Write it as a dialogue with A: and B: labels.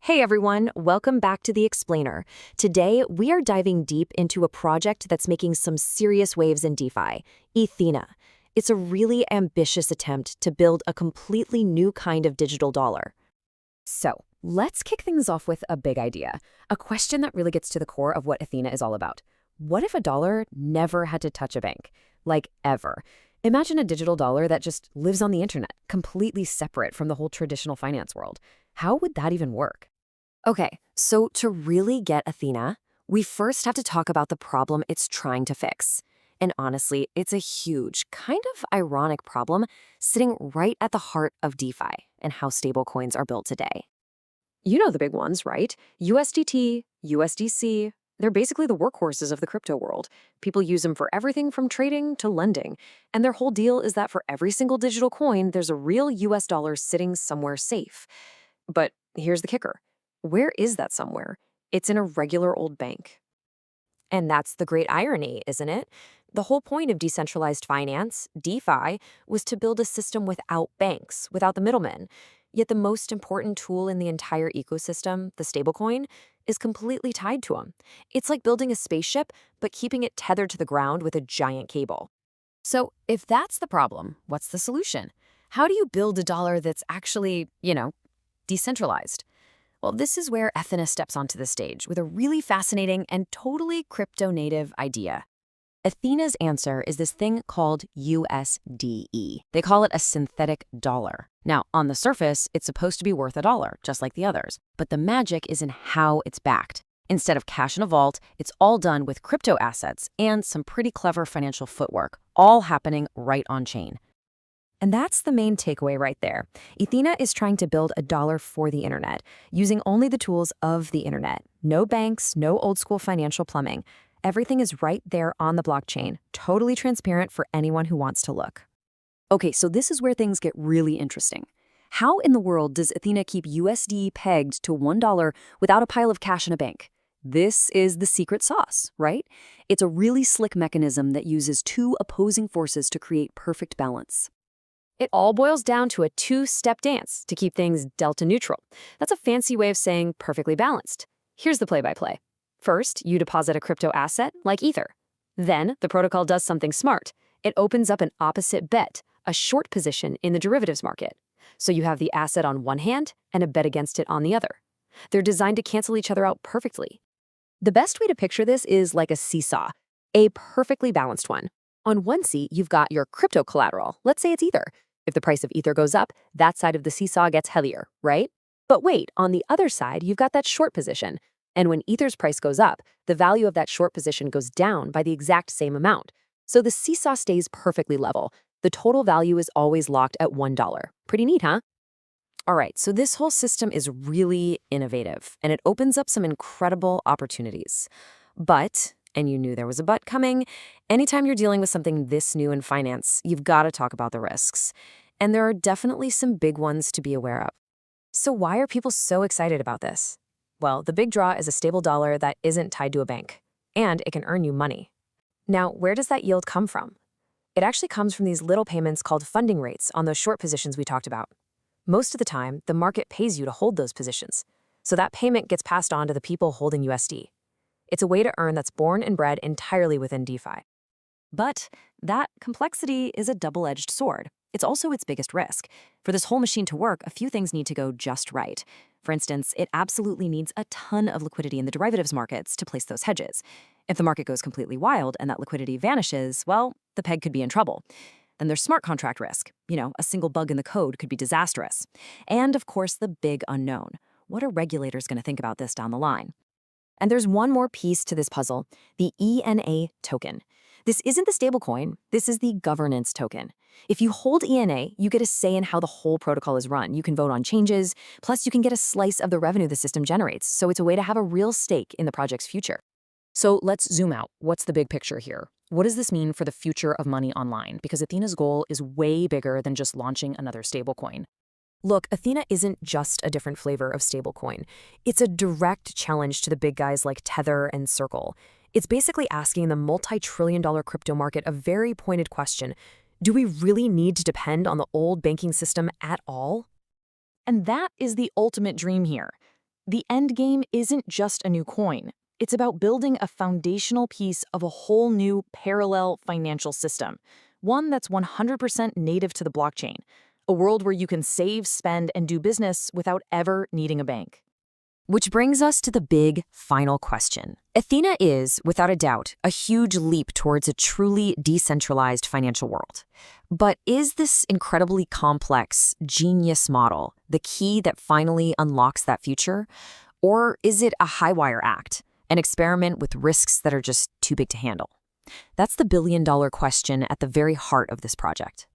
A: Hey everyone, welcome back to The Explainer. Today, we are diving deep into a project that's making some serious waves in DeFi, Ethena. It's a really ambitious attempt to build a completely new kind of digital dollar. So, let's kick things off with a big idea, a question that really gets to the core of what Ethena is all about. What if a dollar never had to touch a bank? Like, ever. Imagine a digital dollar that just lives on the internet, completely separate from the whole traditional finance world. How would that even work? Okay, so to really get Ethena, we first have to talk about the problem it's trying to fix. And honestly, it's a huge, kind of ironic problem sitting right at the heart of DeFi and how stablecoins are built today. You know the big ones, right? USDT, USDC, they're basically the workhorses of the crypto world. People use them for everything from trading to lending. And their whole deal is that for every single digital coin, there's a real US dollar sitting somewhere safe. But here's the kicker. Where is that somewhere? It's in a regular old bank. And that's the great irony, isn't it? The whole point of decentralized finance, DeFi, was to build a system without banks, without the middlemen. Yet the most important tool in the entire ecosystem, the stablecoin, is completely tied to them. It's like building a spaceship, but keeping it tethered to the ground with a giant cable. So if that's the problem, what's the solution? How do you build a dollar that's actually, decentralized? Well, this is where Ethena steps onto the stage with a really fascinating and totally crypto-native idea. Ethena's answer is this thing called USDe. They call it a synthetic dollar. Now, on the surface, it's supposed to be worth $1, just like the others. But the magic is in how it's backed. Instead of cash in a vault, it's all done with crypto assets and some pretty clever financial footwork, all happening right on-chain. And that's the main takeaway right there. Ethena is trying to build a dollar for the internet, using only the tools of the internet. No banks, no old-school financial plumbing. Everything is right there on the blockchain, totally transparent for anyone who wants to look. Okay, so this is where things get really interesting. How in the world does Ethena keep USD pegged to $1 without a pile of cash in a bank? This is the secret sauce, right? It's a really slick mechanism that uses two opposing forces to create perfect balance. It all boils down to a two-step dance to keep things delta neutral. That's a fancy way of saying perfectly balanced. Here's the play-by-play. First, you deposit a crypto asset like Ether. Then, the protocol does something smart. It opens up an opposite bet, a short position in the derivatives market. So you have the asset on one hand and a bet against it on the other. They're designed to cancel each other out perfectly. The best way to picture this is like a seesaw, a perfectly balanced one. On one seat, you've got your crypto collateral. Let's say it's Ether. If the price of Ether goes up, that side of the seesaw gets heavier, right? But wait, on the other side, you've got that short position. And when Ether's price goes up, the value of that short position goes down by the exact same amount. So the seesaw stays perfectly level. The total value is always locked at $1. Pretty neat, huh? All right, so this whole system is really innovative, and it opens up some incredible opportunities. But, and you knew there was a but coming, anytime you're dealing with something this new in finance, you've got to talk about the risks. And there are definitely some big ones to be aware of. So why are people so excited about this? Well, the big draw is a stable dollar that isn't tied to a bank, and it can earn you money. Now, where does that yield come from? It actually comes from these little payments called funding rates on those short positions we talked about. Most of the time, the market pays you to hold those positions, so that payment gets passed on to the people holding USD. It's a way to earn that's born and bred entirely within DeFi. But that complexity is a double-edged sword. It's also its biggest risk. For this whole machine to work, a few things need to go just right. For instance, it absolutely needs a ton of liquidity in the derivatives markets to place those hedges. If the market goes completely wild and that liquidity vanishes, well, the peg could be in trouble. Then there's smart contract risk. A single bug in the code could be disastrous. And of course, the big unknown. What are regulators going to think about this down the line? And there's one more piece to this puzzle, the ENA token. This isn't the stablecoin, this is the governance token. If you hold ENA, you get a say in how the whole protocol is run. You can vote on changes, plus you can get a slice of the revenue the system generates, so it's a way to have a real stake in the project's future. So let's zoom out. What's the big picture here? What does this mean for the future of money online? Because Ethena's goal is way bigger than just launching another stablecoin. Look, Ethena isn't just a different flavor of stablecoin. It's a direct challenge to the big guys like Tether and Circle. It's basically asking the multi-trillion-dollar crypto market a very pointed question. Do we really need to depend on the old banking system at all? And that is the ultimate dream here.
B: The end game isn't just a new coin. It's about building a foundational piece of a whole new parallel financial system, one that's 100% native to the blockchain, a world where you can save, spend, and do business without ever needing a bank.
A: Which brings us to the big final question. Ethena is, without a doubt, a huge leap towards a truly decentralized financial world. But is this incredibly complex, genius model the key that finally unlocks that future? Or is it a high-wire act, an experiment with risks that are just too big to handle? That's the billion-dollar question at the very heart of this project.